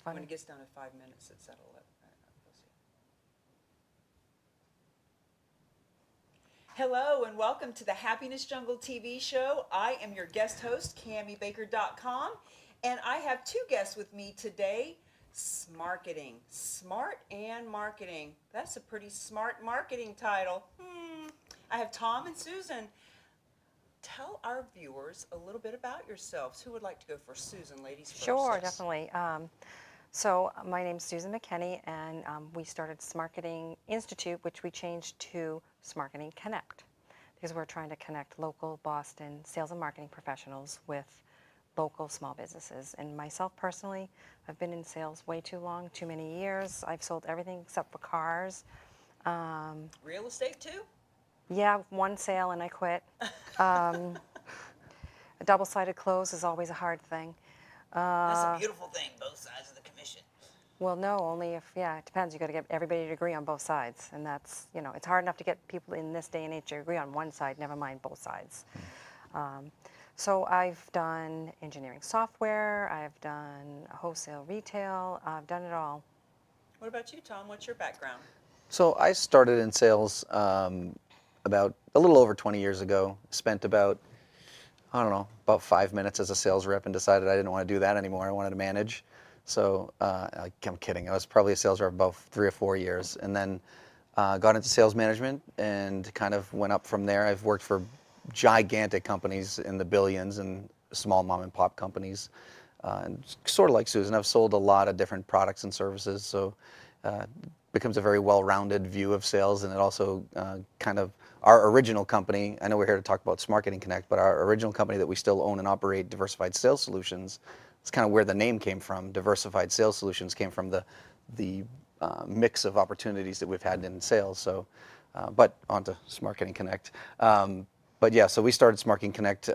funny. When it gets down to 5 minutes, it's at 11. Hello and welcome to the Happiness Jungle TV show. I am your guest host, CamiBaker.com, and I have two guests with me today. Smarketing, smart and marketing. That's a pretty smart marketing title. I have Tom and Susan. Tell our viewers a little bit about yourselves. Who would like to go first? Susan, ladies first. Sure, Yes. definitely. So my name's Susan McKenney, and we started Smarketing Institute, which we changed to Smarketing CONNECT, because we're trying to connect local Boston sales and marketing professionals with local small businesses. And myself personally, I've been in sales way too long, too many years. I've sold everything except for cars. Real estate too? Yeah, one sale and I quit. A double-sided close is always a hard thing. That's a beautiful thing, both sides of the commission. Well, no, only if, it depends. You got to get everybody to agree on both sides. And that's, it's hard enough to get people in this day and age to agree on one side, never mind both sides. So I've done engineering software, I've done wholesale retail, I've done it all. What about you, Tom? What's your background? So I started in sales about a little over 20 years ago. Spent about 5 minutes as a sales rep and decided I didn't want to do that anymore. I wanted to manage. So I'm kidding. I was probably a sales rep about 3 or 4 years, and then got into sales management and kind of went up from there. I've worked for gigantic companies in the billions and small mom and pop companies. And sort of like Susan, I've sold a lot of different products and services. So becomes a very well-rounded view of sales, and it also kind of, our original company, I know we're here to talk about Smarketing CONNECT, but our original company that we still own and operate, Diversified Sales Solutions, it's kind of where the name came from. Diversified Sales Solutions came from the mix of opportunities that we've had in sales. So, but onto Smarketing CONNECT. But yeah, so we started Smarketing CONNECT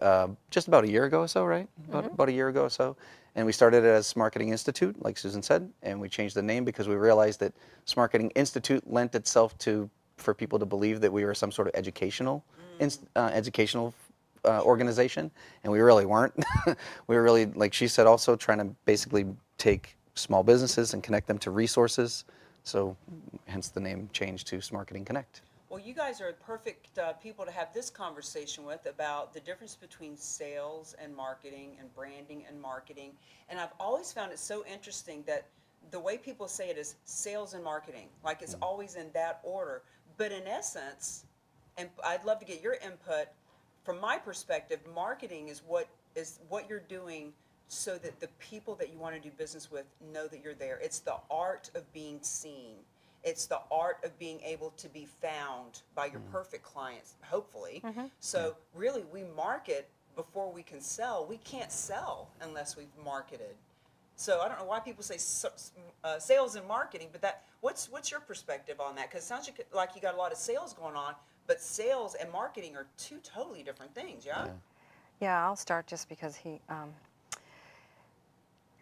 just about a year ago or so, right? About a year ago or so. And we started it as Smarketing Institute, like Susan said, and we changed the name because we realized that Smarketing Institute lent itself for people to believe that we were some sort of educational organization, and we really weren't. We were really, like she said, also trying to basically take small businesses and connect them to resources. So hence the name changed to Smarketing CONNECT. Well, you guys are perfect people to have this conversation with about the difference between sales and marketing and branding and marketing. And I've always found it so interesting that the way people say it is sales and marketing, like it's always in that order. But in essence, and I'd love to get your input, from my perspective, marketing is what you're doing so that the people that you want to do business with know that you're there. It's the art of being seen. It's the art of being able to be found by your perfect clients, hopefully. So really, we market before we can sell. We can't sell unless we've marketed. So I don't know why people say sales and marketing, but what's your perspective on that? Because it sounds like you got a lot of sales going on, but sales and marketing are two totally different things, yeah? Yeah, I'll start just because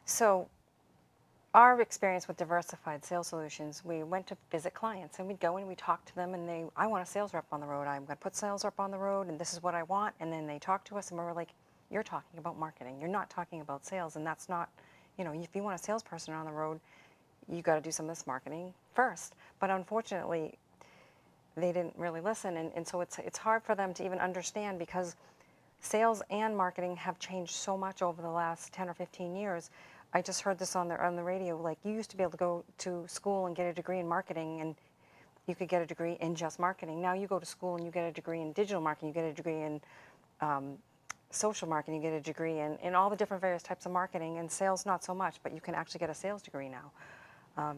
so our experience with Diversified Sales Solutions, we went to visit clients, and we'd go and we'd talk to them, and I want a sales rep on the road. I'm going to put sales rep on the road, and this is what I want. And then they talk to us, and we're like, you're talking about marketing. You're not talking about sales, and that's not, if you want a salesperson on the road, you got to do some of this marketing first. But unfortunately, they didn't really listen, and so it's hard for them to even understand, because sales and marketing have changed so much over the last 10 or 15 years. I just heard this on the radio. Like, you used to be able to go to school and get a degree in marketing, and you could get a degree in just marketing. Now you go to school and you get a degree in digital marketing, you get a degree in social marketing, you get a degree in all the different various types of marketing, and sales not so much, but you can actually get a sales degree now.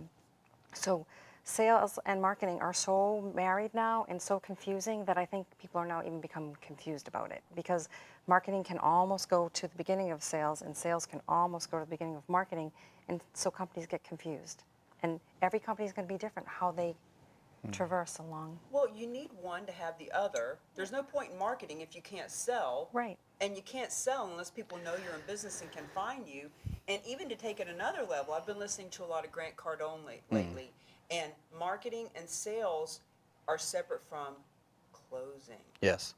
So sales and marketing are so married now and so confusing that I think people are now even become confused about it, because marketing can almost go to the beginning of sales, and sales can almost go to the beginning of marketing, and so companies get confused. And every company is going to be different, how they traverse along. Well, you need one to have the other. There's no point in marketing if you can't sell. Right. And you can't sell unless people know you're in business and can find you. And even to take it another level, I've been listening to a lot of Grant Cardone lately, and marketing and sales are separate from closing. Yes.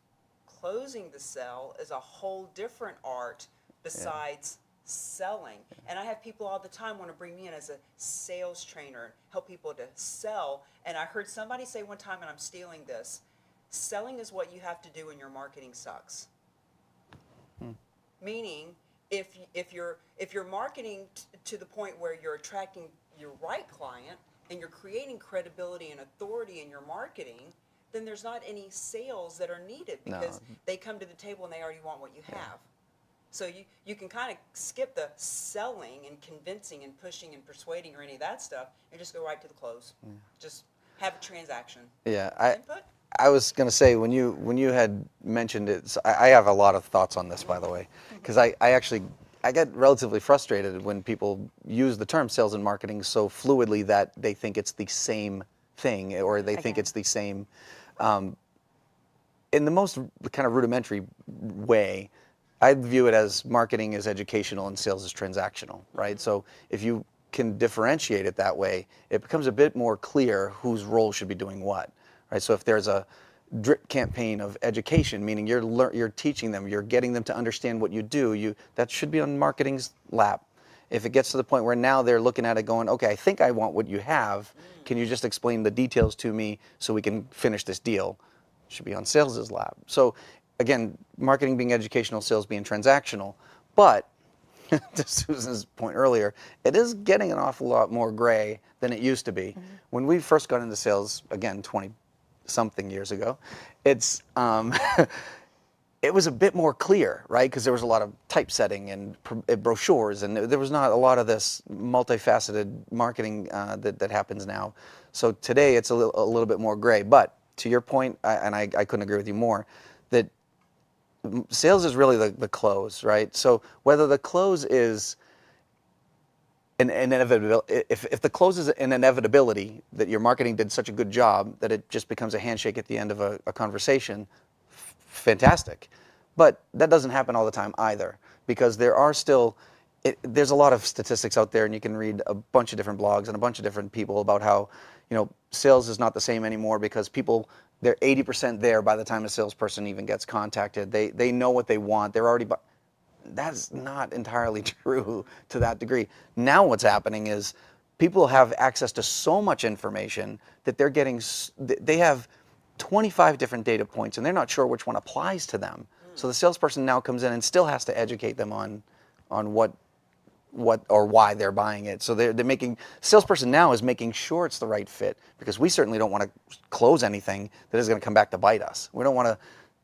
Closing the sale is a whole different art besides selling. And I have people all the time want to bring me in as a sales trainer, help people to sell. And I heard somebody say one time, and I'm stealing this, selling is what you have to do when your marketing sucks. Meaning, if you're marketing to the point where you're attracting your right client and you're creating credibility and authority in your marketing, then there's not any sales that are needed because they come to the table and they already want what you have. So you can kind of skip the selling and convincing and pushing and persuading or any of that stuff and just go right to the close. Just have a transaction. Yeah, Input? I was going to say, when you had mentioned it, so I have a lot of thoughts on this, by the way, because I get relatively frustrated when people use the term sales and marketing so fluidly that they think it's the same thing, or they think it's the same. In the most kind of rudimentary way, I view it as marketing is educational and sales is transactional, right? So if you can differentiate it that way, it becomes a bit more clear whose role should be doing what, right? So if there's a drip campaign of education, meaning you're teaching them, you're getting them to understand what you do, that should be on marketing's lap. If it gets to the point where now they're looking at it going, okay, I think I want what you have, can you just explain the details to me so we can finish this deal? It should be on sales's lap. So again, marketing being educational, sales being transactional, but to Susan's point earlier, it is getting an awful lot more gray than it used to be. When we first got into sales, again, 20-something years ago, it's it was a bit more clear, right? Because there was a lot of typesetting and brochures, and there was not a lot of this multifaceted marketing that happens now. So today it's a little bit more gray. But to your point, I couldn't agree with you more, that sales is really the close, right? So whether the close is an inevitability, if the close is an inevitability, that your marketing did such a good job that it just becomes a handshake at the end of a conversation, fantastic. But that doesn't happen all the time either, because there are still, there's a lot of statistics out there, and you can read a bunch of different blogs and a bunch of different people about how, sales is not the same anymore because people, they're 80% there by the time a salesperson even gets contacted. They know what they want. They're already, that's not entirely true to that degree. Now what's happening is people have access to so much information that they have 25 different data points and they're not sure which one applies to them. So the salesperson now comes in and still has to educate them on what or why they're buying it. So they're making, salesperson now is making sure it's the right fit, because we certainly don't want to close anything that is going to come back to bite us. We don't want to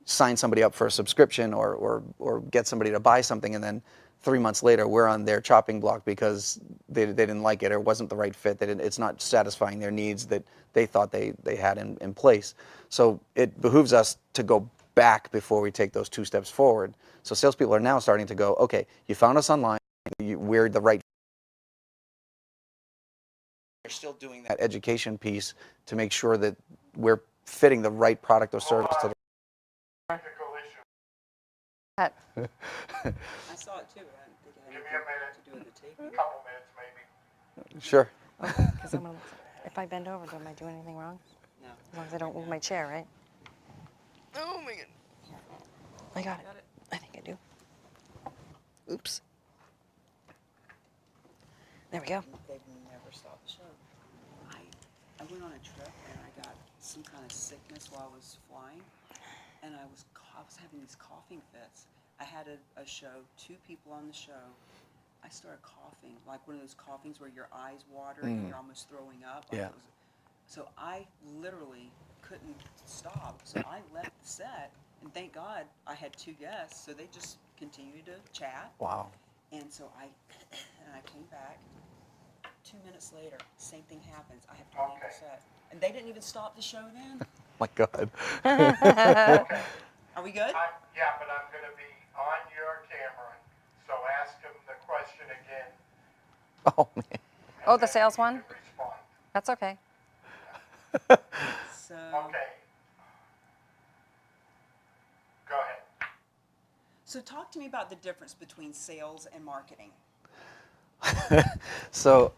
sign somebody up for a subscription or get somebody to buy something and then 3 months later we're on their chopping block because they didn't like it or it wasn't the right fit. It's not satisfying their needs that they thought they had in place. So it behooves us to go back before we take those 2 steps forward. So salespeople are now starting to go, okay, you found us online, we're the right. They're still doing that education piece to make sure that we're fitting the right product or service to the Uh, I saw it too. I didn't think it had anything to do with the tape. A couple minutes, maybe. Sure. Because if I bend over, am I doing anything wrong? No. As long as I don't move my chair, right? Oh my god. I got it. Got it? I think I do. Oops. There we go. They've never stopped the show. I went on a trip and I got some kind of sickness while I was flying, and I was having these coughing fits. I had a show, 2 people on the show. I started coughing, like one of those coughings where your eyes water and you're almost throwing up. Like Yeah. So I literally couldn't stop. So I left the set, and thank God I had 2 guests, so they just continued to chat. Wow. And so I came back. 2 minutes later, same thing happens. I have to leave the set. And they didn't even stop the show then. My God. Okay. Are we good? Yeah, but I'm going to be on your camera, so ask him the question again. Oh, man. Oh, the sales one? and Respond. That's okay. So, Okay. Go ahead. so talk to me about the difference between sales and marketing. So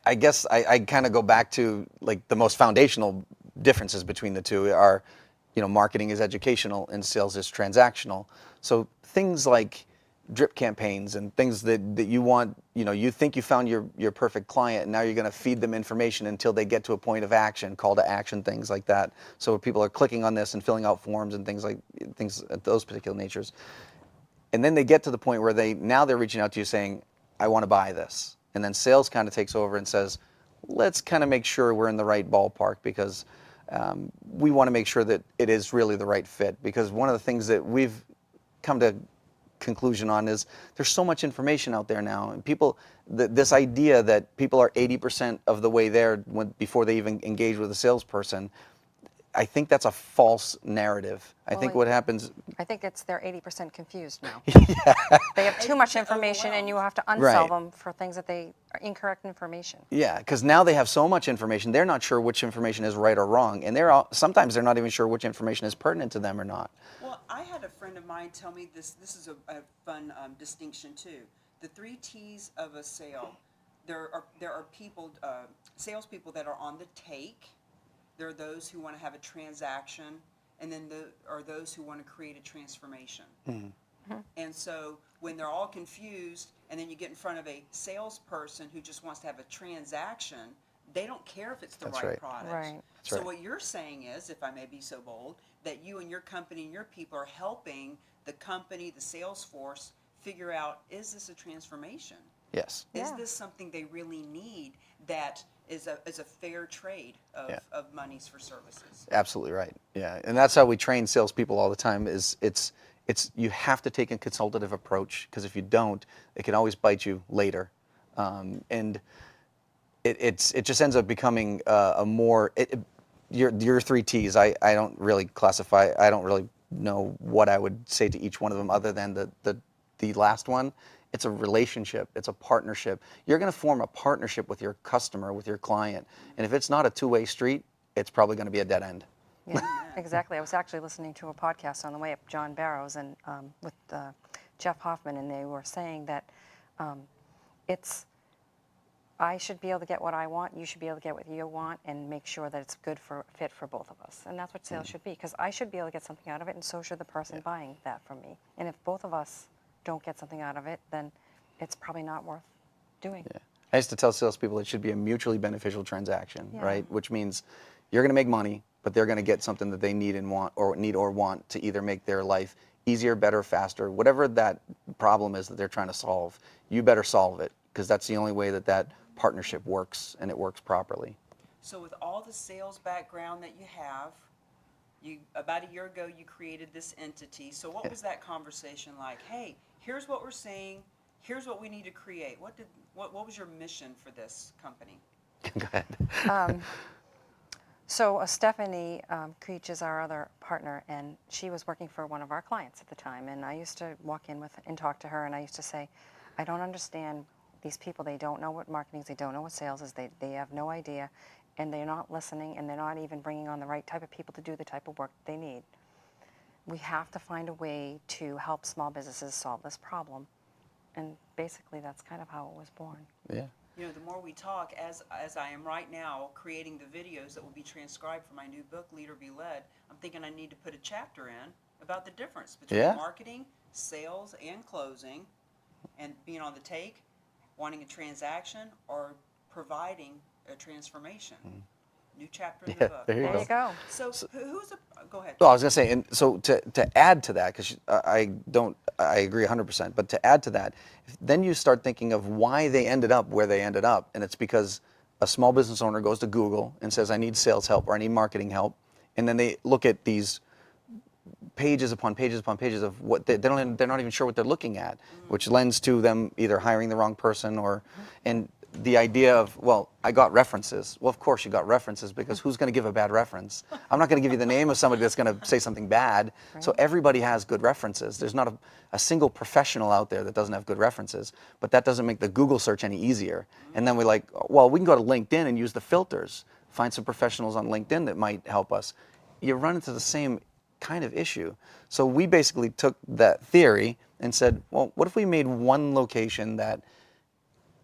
I guess I kind of go back to like the most foundational differences between the two are, marketing is educational and sales is transactional. So things like drip campaigns and things that you want, you think you found your perfect client, and now you're going to feed them information until they get to a point of action, call to action, things like that. So people are clicking on this and filling out forms and things at those particular natures. And then they get to the point where they're reaching out to you saying, I want to buy this. And then sales kind of takes over and says, let's kind of make sure we're in the right ballpark, because we want to make sure that it is really the right fit. Because one of the things that we've come to conclusion on is there's so much information out there now, and this idea that people are 80% of the way there before they even engage with a salesperson, I think that's a false narrative. I think what happens... I think they're 80% confused now. Yeah. They have too much information, and you have to unsell Right. them for things that they are incorrect information. Yeah, because now they have so much information, they're not sure which information is right or wrong, and sometimes they're not even sure which information is pertinent to them or not. Well, I had a friend of mine tell me this is a fun distinction too. The 3 T's of a sale. There are people, salespeople that are on the take. There are those who want to have a transaction, and then there are those who want to create a transformation. Mm-hmm. And so when they're all confused, and then you get in front of a salesperson who just wants to have a transaction, they don't care if it's the That's right right. product. Right. That's So right. what you're saying is, if I may be so bold, that you and your company and your people are helping the company, the sales force, figure out, is this a transformation? Yes. Is Yeah. this something they really need that is a fair trade of monies for services? Absolutely right. Yeah, and that's how we train salespeople all the time. It's you have to take a consultative approach, because if you don't, it can always bite you later, and it just ends up becoming a more your 3 T's. I don't really classify. I don't really know what I would say to each one of them, other than the last one. It's a relationship. It's a partnership. You're going to form a partnership with your customer, with your client. And if it's not a two-way street, it's probably going to be a dead end. Yeah, exactly. I was actually listening to a podcast on the way up, John Barrows, and with Jeff Hoffman, and they were saying that I should be able to get what I want, you should be able to get what you want, and make sure that it's good fit for both of us. And that's what sales should be, because I should be able to get something out of it, and so should the person buying that from me. And if both of us don't get something out of it, then it's probably not worth doing. Yeah. I used to tell salespeople it should be a mutually beneficial transaction, Yeah. right? Which means you're going to make money, but they're going to get something that they need and want to either make their life easier, better, faster, whatever that problem is that they're trying to solve. You better solve it, because that's the only way that partnership works, and it works properly. So with all the sales background that you have, about a year ago you created this entity. So what was that conversation like? Hey, here's what we're saying. Here's what we need to create. What was your mission for this company? Go ahead. So Stephanie Creech is our other partner, and she was working for one of our clients at the time. And I used to walk in and talk to her, and I used to say, I don't understand these people. They don't know what marketing is. They don't know what sales is. They have no idea, and they're not listening, and they're not even bringing on the right type of people to do the type of work they need. We have to find a way to help small businesses solve this problem. And basically, that's kind of how it was born. Yeah. You know, the more we talk, as I am right now creating the videos that will be transcribed for my new book, Leader Be Led, I'm thinking I need to put a chapter in about the difference between marketing, sales, and closing, and being on the take, wanting a transaction, or providing a transformation. New chapter in the book. There you go. So who's go ahead. Well, I was going to say, and so to add to that, because I agree 100%, but to add to that, then you start thinking of why they ended up where they ended up, and it's because a small business owner goes to Google and says, I need sales help or I need marketing help, and then they look at these pages upon pages upon pages of what they're not even sure what they're looking at, which lends to them either hiring the wrong person and the idea of, well, I got references. Well, of course you got references, because who's going to give a bad reference? I'm not going to give you the name of somebody that's going to say something bad. Right. So everybody has good references. There's not a single professional out there that doesn't have good references, but that doesn't make the Google search any easier. And then we're like, well, we can go to LinkedIn and use the filters, find some professionals on LinkedIn that might help us. You run into the same kind of issue. So we basically took that theory and said, well, what if we made one location that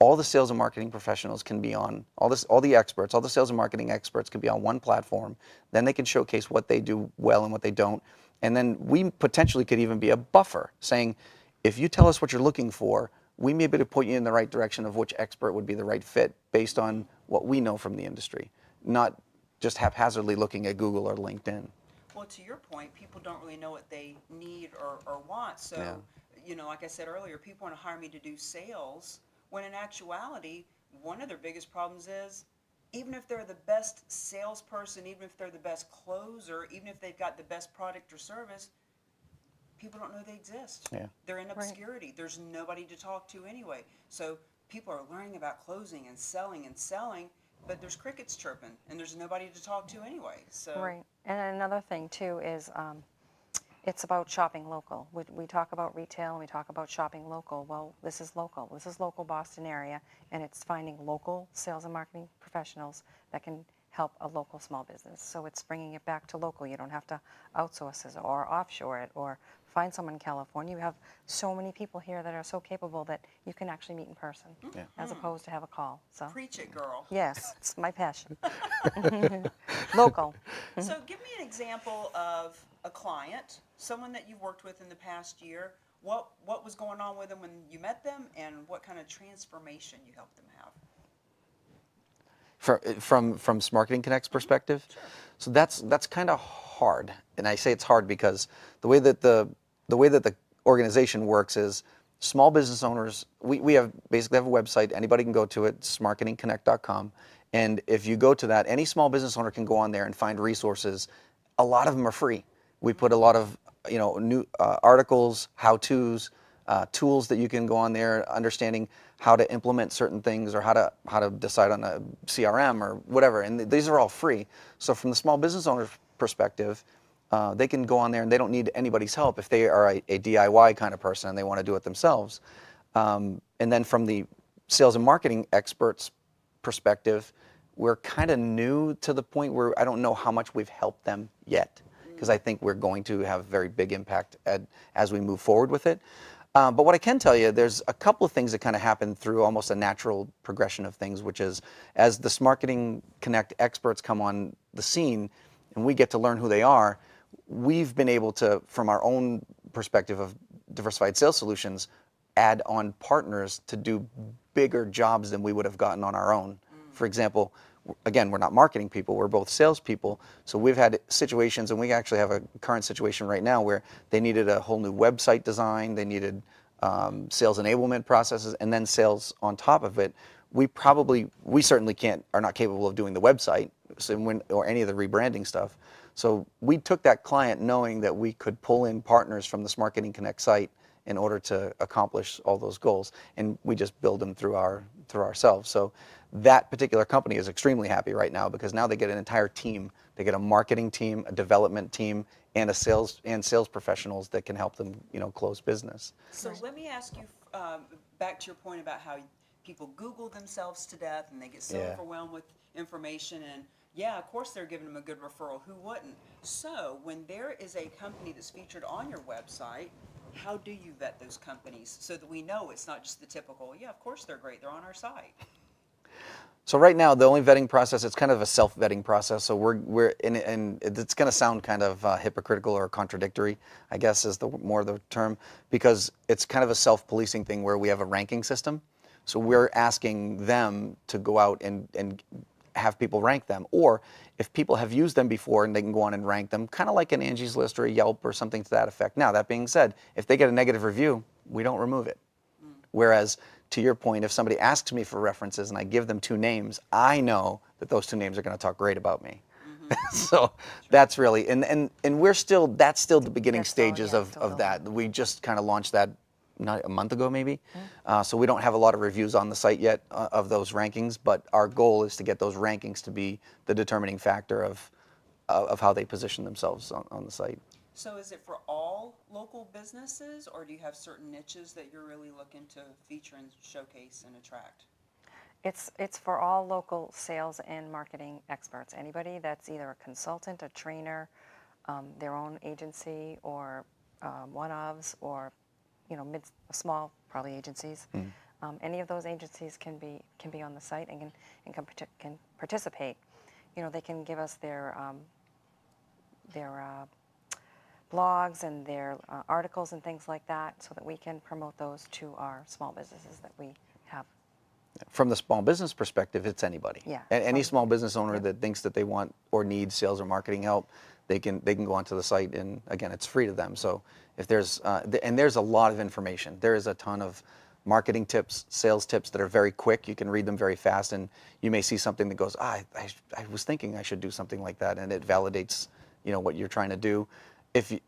all the sales and marketing professionals can be on, all the experts, all the sales and marketing experts can be on one platform. Then they can showcase what they do well and what they don't. And then we potentially could even be a buffer, saying, if you tell us what you're looking for, we may be able to point you in the right direction of which expert would be the right fit based on what we know from the industry, not just haphazardly looking at Google or LinkedIn. Well, to your point, people don't really know what they need or want. So, Yeah. you know, like I said earlier, people want to hire me to do sales, when in actuality, one of their biggest problems is, even if they're the best salesperson, even if they're the best closer, even if they've got the best product or service, people don't know they exist. Yeah. They're in obscurity. There's nobody to talk to anyway. So people are learning about closing and selling, but there's crickets chirping and there's nobody to talk to anyway. So Right. And another thing too is it's about shopping local. We talk about retail and we talk about shopping local. Well, this is local. This is local Boston area, and it's finding local sales and marketing professionals that can help a local small business. So it's bringing it back to local. You don't have to outsource it or offshore it or find someone in California. You have so many people here that are so capable that you can actually meet in person, Yeah. as opposed to have a call. So preach it, girl. yes, it's my passion. Local. So give me an example of a client, someone that you've worked with in the past year. What was going on with them when you met them, and what kind of transformation you helped them have? From Smarketing Connect's perspective, so that's kind of hard, and I say it's hard because the way that the organization works is small business owners. We have basically have a website. Anybody can go to it, smarketingconnect.com, and if you go to that, any small business owner can go on there and find resources. A lot of them are free. We put a lot of new articles, how-tos, tools that you can go on there, understanding how to implement certain things or how to decide on a CRM or whatever. And these are all free. So from the small business owner's perspective, they can go on there and they don't need anybody's help if they are a DIY kind of person and they want to do it themselves. And then from the sales and marketing experts' perspective, we're kind of new to the point where I don't know how much we've helped them yet, because I think we're going to have very big impact as we move forward with it. But what I can tell you, there's a couple of things that kind of happen through almost a natural progression of things, which is as the Smarketing Connect experts come on the scene and we get to learn who they are, we've been able to, from our own perspective of diversified sales solutions, add on partners to do bigger jobs than we would have gotten on our own. For example, again, we're not marketing people, we're both salespeople. So we've had situations, and we actually have a current situation right now where they needed a whole new website design, they needed sales enablement processes, and then sales on top of it. We certainly are not capable of doing the website or any of the rebranding stuff. So we took that client knowing that we could pull in partners from the Smarketing Connect site in order to accomplish all those goals, and we just build them through ourselves. So that particular company is extremely happy right now because now they get an entire team. They get a marketing team, a development team, and sales professionals that can help them, close business. So let me ask you, back to your point about how people Google themselves to death and they get so overwhelmed with information, and yeah, of course they're giving them a good referral. Who wouldn't? So when there is a company that's featured on your website, how do you vet those companies so that we know it's not just the typical, yeah, of course they're great, they're on our site? So right now, the only vetting process, it's kind of a self-vetting process. So we're in, and it's going to sound kind of hypocritical or contradictory, I guess is more the term, because it's kind of a self-policing thing where we have a ranking system. So we're asking them to go out and have people rank them, or if people have used them before and they can go on and rank them, kind of like an Angie's List or a Yelp or something to that effect. Now, that being said, if they get a negative review, we don't remove it. Whereas, to your point, if somebody asks me for references and I give them 2 names, I know that those 2 names are going to talk great about me. So that's really, and that's still the beginning stages of that. We just kind of launched that not a month ago maybe. So we don't have a lot of reviews on the site yet of those rankings, but our goal is to get those rankings to be the determining factor of how they position themselves on the site. So is it for all local businesses, or do you have certain niches that you're really looking to feature and showcase and attract? It's for all local sales and marketing experts. Anybody that's either a consultant, a trainer, their own agency, or one-ofs, or small probably agencies. Any of those agencies can be on the site and can participate. They can give us their blogs and their articles and things like that, so that we can promote those to our small businesses that we have. From the small business perspective, it's anybody. Yeah. Any small business owner Yep. that thinks that they want or need sales or marketing help, they can go onto the site, and again, it's free to them. So if there's and there's a lot of information. There is a ton of marketing tips, sales tips that are very quick. You can read them very fast, and you may see something that goes, I was thinking I should do something like that, and it validates, you know, what you're trying to do.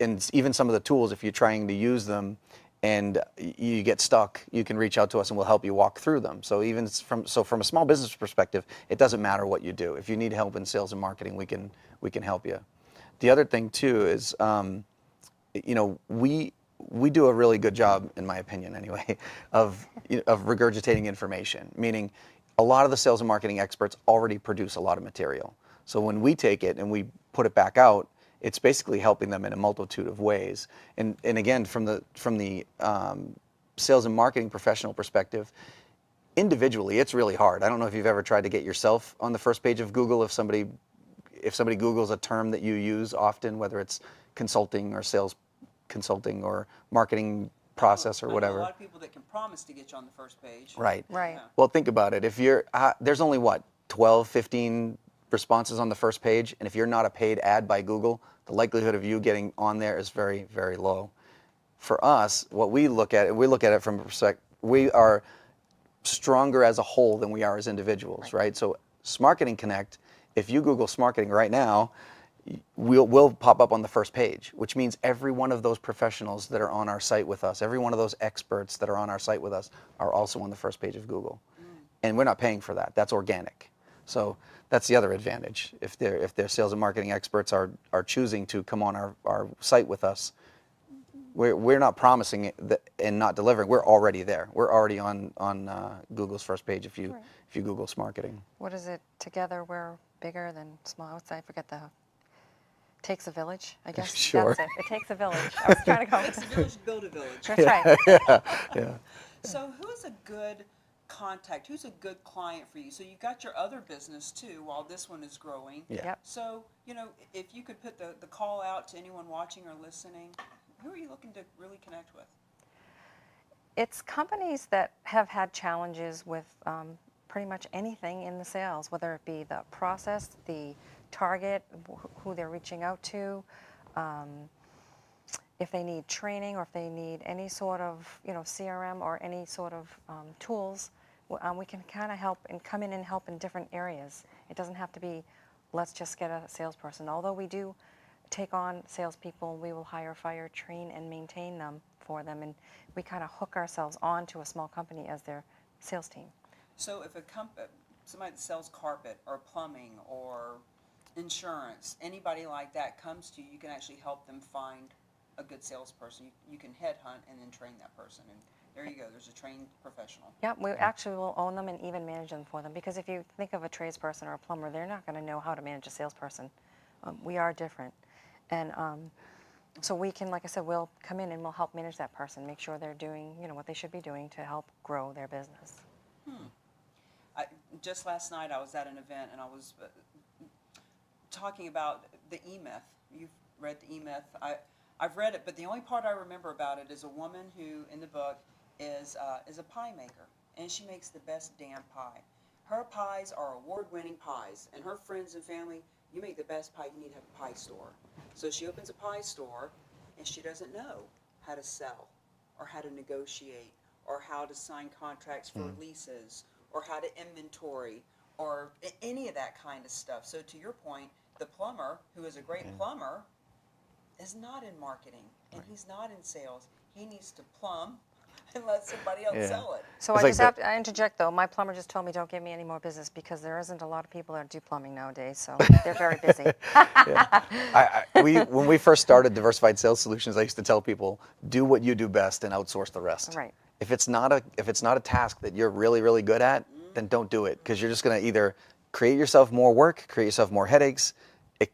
And even some of the tools, if you're trying to use them and you get stuck, you can reach out to us and we'll help you walk through them. So from a small business perspective, it doesn't matter what you do. If you need help in sales and marketing, we can help you. The other thing too is, you know, we do a really good job, in my opinion anyway, of regurgitating information. Meaning, a lot of the sales and marketing experts already produce a lot of material. So when we take it and we put it back out, it's basically helping them in a multitude of ways. And again, from the sales and marketing professional perspective, individually, it's really hard. I don't know if you've ever tried to get yourself on the first page of Google. If somebody Googles a term that you use often, whether it's consulting or sales consulting or marketing process or I know whatever. a lot of people that can promise to get you on the first page. Right. Right. Yeah. Well, think about it. If you're there's only what 12, 15 responses on the first page, and if you're not a paid ad by Google, the likelihood of you getting on there is very, very low. For us, what we look at it from a perspective, we are stronger as a whole than we are as individuals, right? So Smarketing CONNECT, if you Google Smarketing right now, we'll pop up on the first page, which means every one of those professionals that are on our site with us, every one of those experts that are on our site with us are also on the first page of Google. And we're not paying for that. That's organic. So that's the other advantage. If their sales and marketing experts are choosing to come on our site with us, we're not promising it and not delivering. We're already there. We're already on Google's first page if you Google Smarketing. What is it? Together we're bigger than small. I forget the. Takes a village, I guess. Sure. That's it. It takes a village. I was trying to go. Makes a village build a village. That's right. Yeah. So who is a good contact? Who's a good client for you? So you got your other business too while this one is growing. Yeah. Yep. So, you know, if you could put the call out to anyone watching or listening, who are you looking to really connect with? It's companies that have had challenges with pretty much anything in the sales, whether it be the process, the target, who they're reaching out to, if they need training or if they need any sort of, you know, CRM or any sort of tools, we can kind of help and come in and help in different areas. It doesn't have to be, let's just get a salesperson. Although we do take on salespeople, we will hire, fire, train, and maintain them for them, and we kind of hook ourselves onto a small company as their sales team. So if somebody that sells carpet or plumbing or insurance, anybody like that comes to you, you can actually help them find a good salesperson. You can headhunt and then train that person, and there you go. There's a trained professional. Yeah, we actually will own them and even manage them for them, because if you think of a tradesperson or a plumber, they're not going to know how to manage a salesperson. We are different, and so we can, like I said, we'll come in and we'll help manage that person, make sure they're doing, you know, what they should be doing to help grow their business. Just last night I was at an event and I was talking about the E-Myth. You've read the E-Myth. I've read it, but the only part I remember about it is a woman who, in the book, is a pie maker, and she makes the best damn pie. Her pies are award-winning pies, and her friends and family, you make the best pie, you need to have a pie store. So she opens a pie store, and she doesn't know how to sell, or how to negotiate, or how to sign contracts for leases, or how to inventory, or any of that kind of stuff. So to your point, the plumber, who is a great plumber, is not in marketing, and he's not in sales. He needs to plumb and let somebody else sell it. So It's I like just have to interject, though. My plumber just told me, don't give me any more business, because there isn't a lot of people that do plumbing nowadays, so they're very busy. When we first started Diversified Sales Solutions, I used to tell people, do what you do best and outsource the rest. Right. If it's not a task that you're really, really good at, then don't do it, because you're just going to either create yourself more work, create yourself more headaches,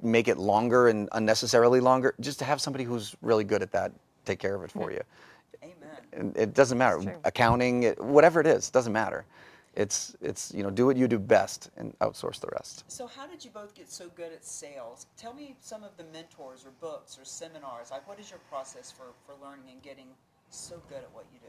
make it longer and unnecessarily longer, just to have somebody who's really good at that take care of it for you. Amen. And it doesn't matter. true. Accounting, whatever it is, doesn't matter. it's do what you do best and outsource the rest. So how did you both get so good at sales? Tell me some of the mentors or books or seminars. Like, what is your process for learning and getting so good at what you do?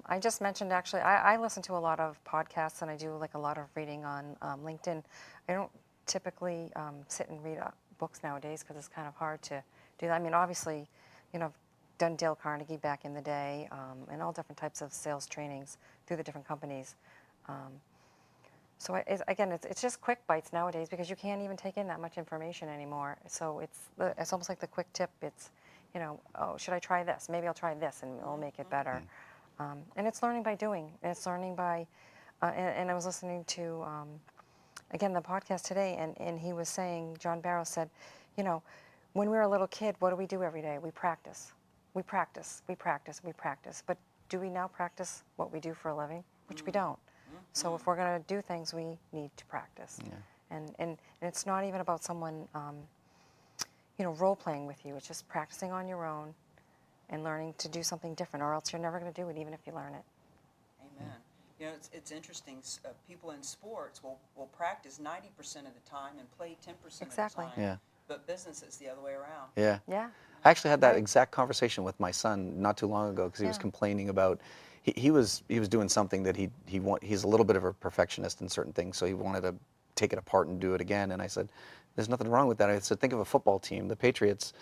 I just mentioned, actually, I listen to a lot of podcasts, and I do like a lot of reading on LinkedIn. I don't typically sit and read books nowadays because it's kind of hard to do that. I mean, obviously, I've done Dale Carnegie back in the day, and all different types of sales trainings through the different companies. So again, it's just quick bites nowadays because you can't even take in that much information anymore. So it's almost like the quick tip. It's, oh, should I try this? Maybe I'll try this, and it'll make it better. And it's learning by doing. And it's learning by, and I was listening to, again, the podcast today, and he was saying, John Barrow said, when we were a little kid, what do we do every day? We practice. We practice, we practice, we practice. But do we now practice what we do for a living? Which we don't. So if we're going to do things, we need to practice. Yeah. And it's not even about someone, role-playing with you. It's just practicing on your own and learning to do something different, or else you're never going to do it, even if you learn it. Amen. It's interesting. People in sports will practice 90% of the time and play 10% Exactly. of the time. Yeah. But business is the other way around. Yeah. Yeah. I actually had that Right. exact conversation with my son not too long ago because he was Yeah. complaining about he was doing something that he's a little bit of a perfectionist in certain things, so he wanted to take it apart and do it again. And I said, there's nothing wrong with that. I said, think of a football team. The Patriots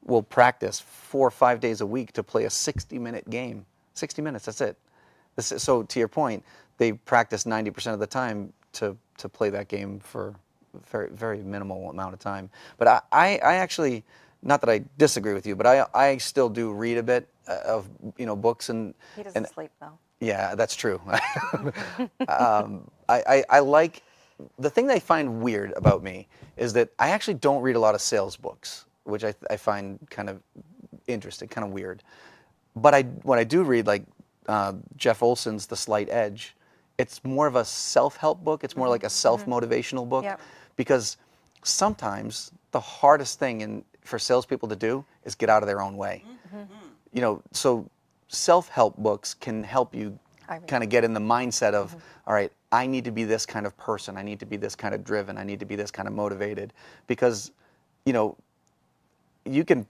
will practice 4 or 5 days a week to play a 60-minute game. 60 minutes, that's it. So to your point, they practice 90% of the time to play that game for very, very minimal amount of time. But I actually, not that I disagree with you, but I still do read a bit of books and He doesn't sleep, though. yeah, that's true. I like the thing that I find weird about me is that I actually don't read a lot of sales books, which I find kind of interesting, kind of weird. But when I do read, like Jeff Olson's The Slight Edge, it's more of a self-help book. It's more like a self-motivational book. Yep. Because sometimes the hardest thing for salespeople to do is get out of their own way. So self-help books can help you kind of get in the mindset of, all right, I need to be this kind of person. I need to be this kind of driven. I need to be this kind of motivated. Because, you can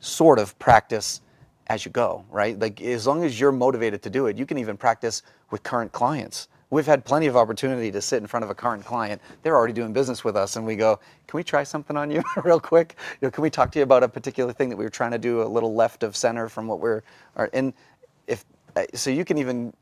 sort of practice as you go, right? Like, as long as you're motivated to do it, you can even practice with current clients. We've had plenty of opportunity to sit in front of a current client. They're already doing business with us, and we go, can we try something on you real quick? Can we talk to you about a particular thing that we were trying to do a little left of center from what so you can even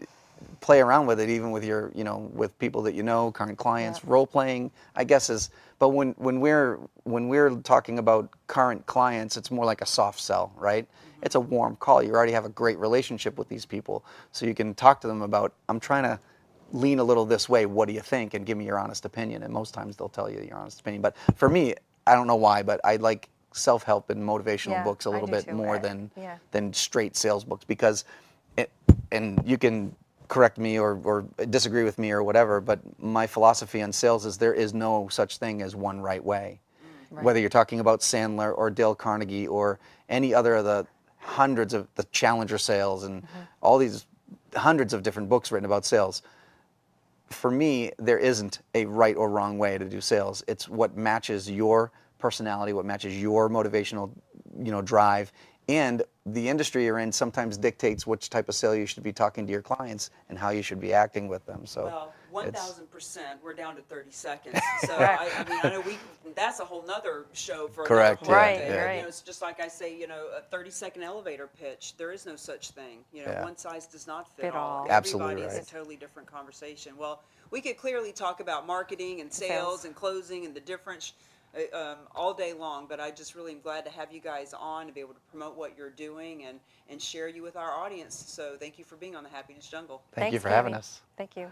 play around with it, even with your, with people that current clients. Yeah. Role playing, I guess, but when we're talking about current clients, it's more like a soft sell, right? It's a warm call. You already have a great relationship with these people, so you can talk to them about, I'm trying to lean a little this way, what do you think? And give me your honest opinion. And most times they'll tell you your honest opinion. But for me, I don't know why, but I like self-help and motivational books a little bit too. more than Yeah. straight sales books, because and you can correct me or disagree with me or whatever, but my philosophy on sales is there is no such thing as one right way. Right. Whether you're talking about Sandler or Dale Carnegie or any other of the hundreds of the Challenger sales and all these hundreds of different books written about sales, for me, there isn't a right or wrong way to do sales. It's what matches your personality, what matches your motivational, drive, and the industry you're in sometimes dictates which type of sale you should be talking to your clients and how you should be acting with them. So, well, it's- 1,000%. We're down to 30 seconds. So I know that's a whole nother show for Correct, another yeah, day. right. It's just like I say, a 30-second elevator pitch. There is no such thing. Yeah. One size does not fit Fit all. all. Absolutely Everybody is right. a totally different conversation. Well, we could clearly talk about marketing and sales and closing and the difference all day long, but I just really am glad to have you guys on to be able to promote what you're doing and share you with our audience. So thank you for being on the Happiness Jungle. Thank you Thanks, for having Cami. us. Thank you.